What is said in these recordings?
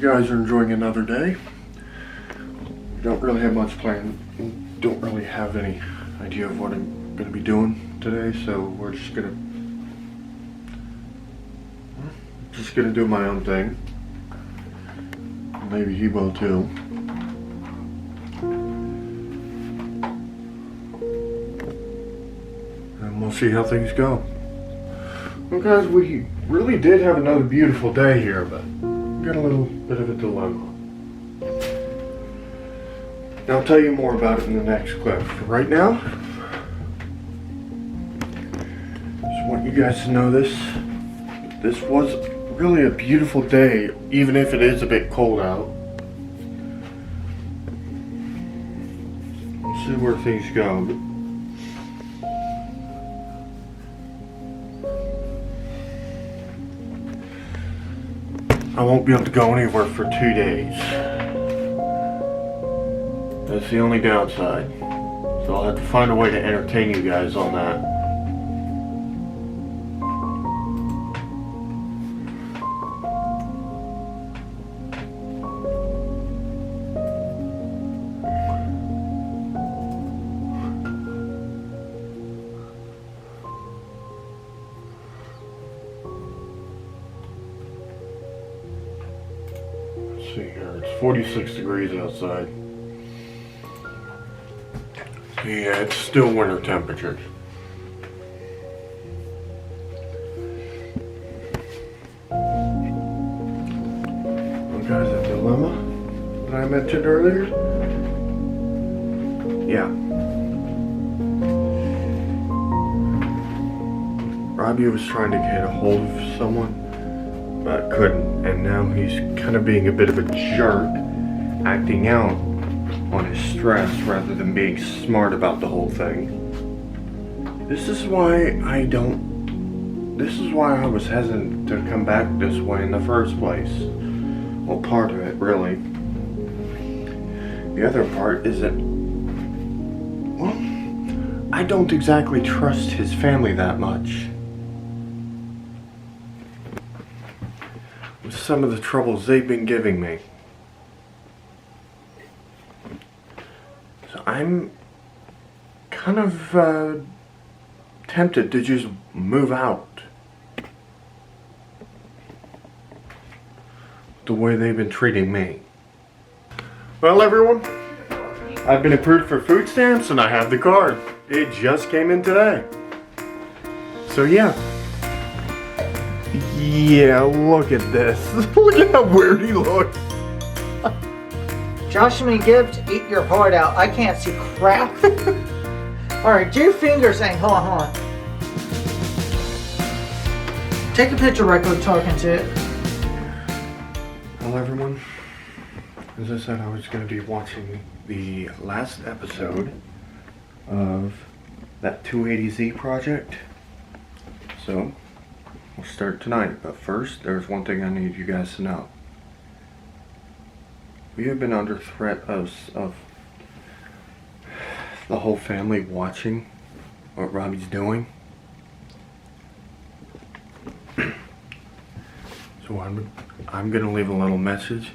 you guys are enjoying another day. Don't really have much planned. Don't really have any idea of what I'm going to be doing today, so we're just gonna do my own thing. Maybe he will too. And we'll see how things go. Well guys, we really did have another beautiful day here, but we got a little bit of a dilemma. And I'll tell you more about it in the next clip. For right now, just want you guys to know this was really a beautiful day, even if it is a bit cold out. We'll see where things go. I won't be able to go anywhere for 2 days. That's the only downside. So I'll have to find a way to entertain you guys on that. Let's see here, it's 46 degrees outside. Yeah, it's still winter temperatures. Well guys, that dilemma that I mentioned earlier? Yeah. Robbie was trying to get a hold of someone, but couldn't, and now he's kind of being a bit of a jerk, acting out on his stress rather than being smart about the whole thing. This is why I was hesitant to come back this way in the first place. Well, part of it, really. The other part is that, well, I don't exactly trust his family that much. With some of the troubles they've been giving me. So I'm kind of tempted to just move out. The way they've been treating me. Well everyone, I've been approved for food stamps and I have the card. It just came in today. So yeah. Yeah, look at this. Look at how weird he looks. Joshua Gibbs, eat your heart out. I can't see crap. Alright, do your finger thing. Hold on. Take a picture right quick talking to it. Well everyone, as I said, I was going to be watching the last episode of that 280Z project. So, we'll start tonight. But first, there's one thing I need you guys to know. We have been under threat of the whole family watching what Robbie's doing. So I'm going to leave a little message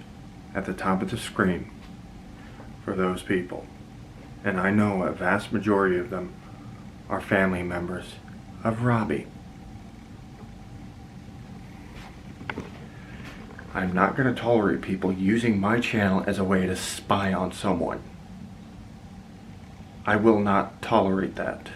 at the top of the screen for those people. And I know a vast majority of them are family members of Robbie. I'm not going to tolerate people using my channel as a way to spy on someone. I will not tolerate that.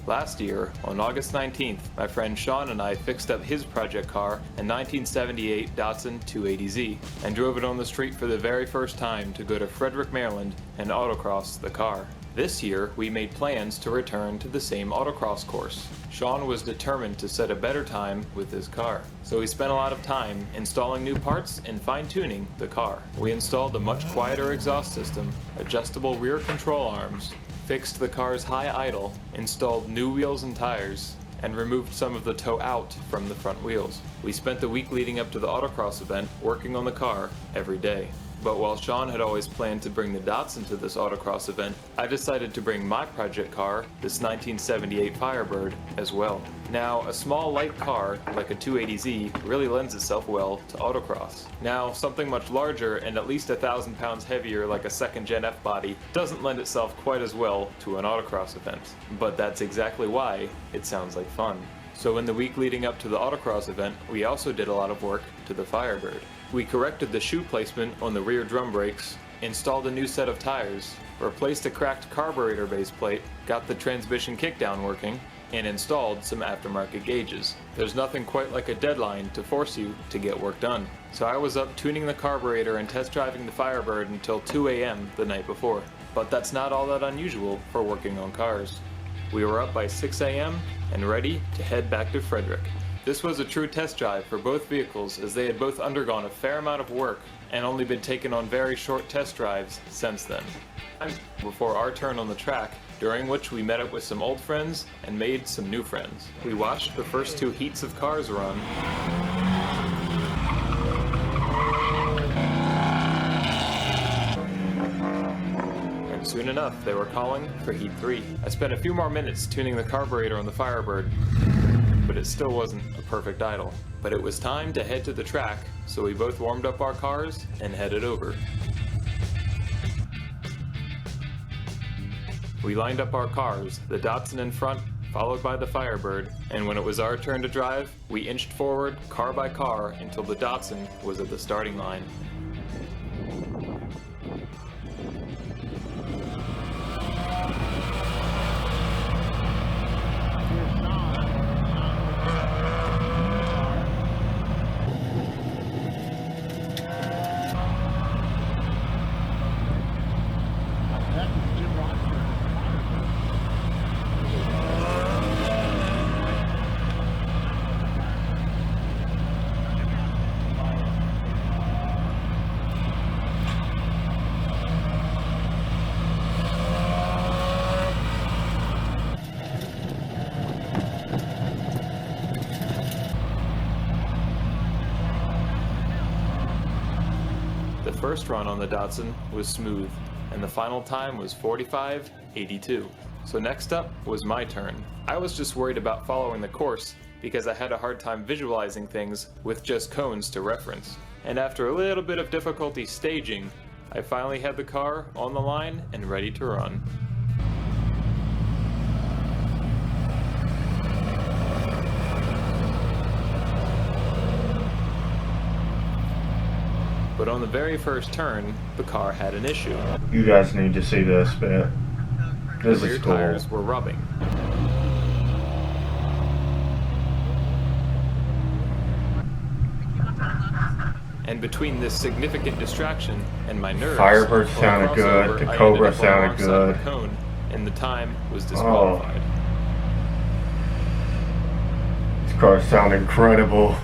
Last year, on August 19th, my friend Sean and I fixed up his project car, a 1978 Datsun 280Z, and drove it on the street for the very first time to go to Frederick, Maryland and autocross the car. This year, we made plans to return to the same autocross course. Sean was determined to set a better time with his car, so he spent a lot of time installing new parts and fine-tuning the car. We installed a much quieter exhaust system, adjustable rear control arms, fixed the car's high idle, installed new wheels and tires, and removed some of the tow out from the front wheels. We spent the week leading up to the autocross event working on the car every day. But while Sean had always planned to bring the Datsun to this autocross event, I decided to bring my project car, this 1978 Firebird, as well. Now, a small light car, like a 280Z, really lends itself well to autocross. Now, something much larger and at least 1,000 pounds heavier like a second Gen F body doesn't lend itself quite as well to an autocross event. But that's exactly why it sounds like fun. So in the week leading up to the autocross event, we also did a lot of work to the Firebird. We corrected the shoe placement on the rear drum brakes, installed a new set of tires, replaced a cracked carburetor base plate, got the transmission kickdown working, and installed some aftermarket gauges. There's nothing quite like a deadline to force you to get work done. So I was up tuning the carburetor and test driving the Firebird until 2 a.m. the night before. But that's not all that unusual for working on cars. We were up by 6 a.m. and ready to head back to Frederick. This was a true test drive for both vehicles, as they had both undergone a fair amount of work and only been taken on very short test drives since then. Before our turn on the track, during which we met up with some old friends and made some new friends. We watched the first 2 heats of cars run, and soon enough they were calling for heat 3. I spent a few more minutes tuning the carburetor on the Firebird, but it still wasn't a perfect idle. But it was time to head to the track, so we both warmed up our cars and headed over. We lined up our cars, the Datsun in front, followed by the Firebird, and when it was our turn to drive, we inched forward car by car until the Datsun was at the starting line. The first run on the Datsun was smooth, and the final time was 45:82. So next up was my turn. I was just worried about following the course because I had a hard time visualizing things with just cones to reference. And after a little bit of difficulty staging, I finally had the car on the line and ready to run. But on the very first turn, the car had an issue. You guys need to see this bit. This The rear is cool. tires were rubbing. And between this significant distraction and my nerves, Firebird on sounded crossover, good, the I Cobra ended up on the sounded wrong side of good. the cone, and the time was disqualified. These cars sound incredible.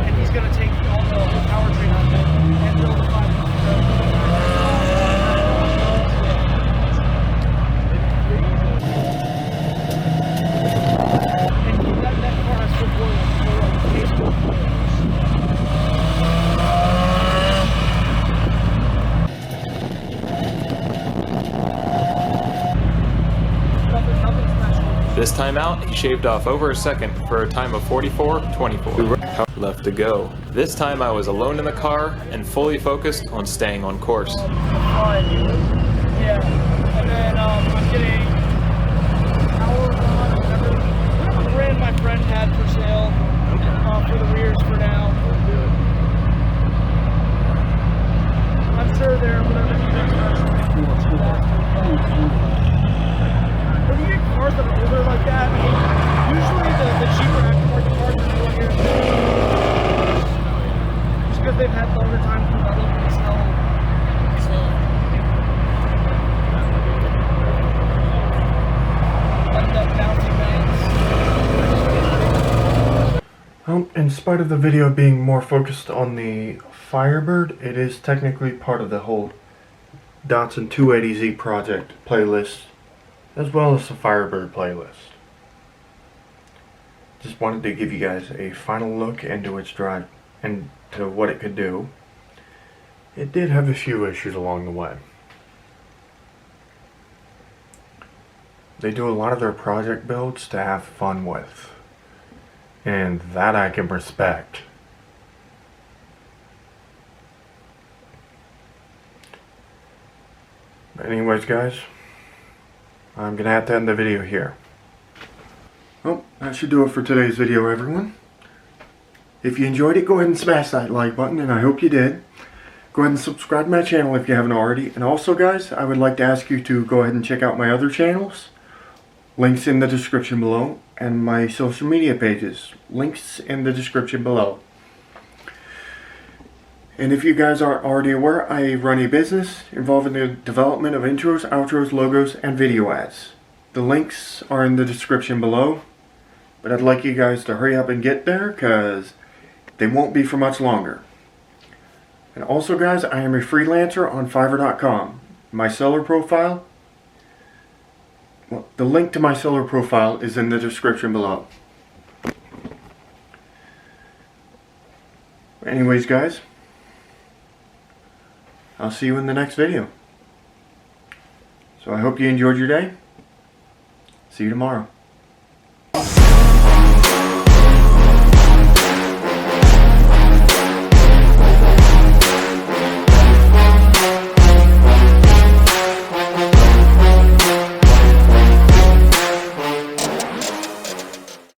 And he's gonna take all the powertrain out there and build a 5. And that car has full boiler. Nothing special. This time out, he shaved off over a second for a time of 44:24. Left to go. This time I was alone in the car and fully focused on staying on course. Yeah, and then I'm getting power rod or whatever brand my friend had for sale for the rears for now. I'm sure they're whatever you guys when you get cars that are older like that, usually the cheaper aftermarket cars are still here. Just because they've had longer time to develop and sell. So, In spite of the video being more focused on the Firebird, it is technically part of the whole Datsun 280Z project playlist, as well as the Firebird playlist. Just wanted to give you guys a final look into its drive and to what it could do. It did have a few issues along the way. They do a lot of their project builds to have fun with, and that I can respect. But anyways, guys, I'm gonna have to end the video here. Well, that should do it for today's video, everyone. If you enjoyed it, go ahead and smash that like button, and I hope you did. Go ahead and subscribe to my channel if you haven't already. And also, guys, I would like to ask you to go ahead and check out my other channels. Links in the description below, and my social media pages. Links in the description below. And if you guys aren't already aware, I run a business involving the development of intros, outros, logos, and video ads. The links are in the description below. But I'd like you guys to hurry up and get there, because they won't be for much longer. And also, guys, I am a freelancer on Fiverr.com. My seller profile, well, the link to my seller profile is in the description below. Anyways, guys, I'll see you in the next video. So I hope you enjoyed your day. See you tomorrow.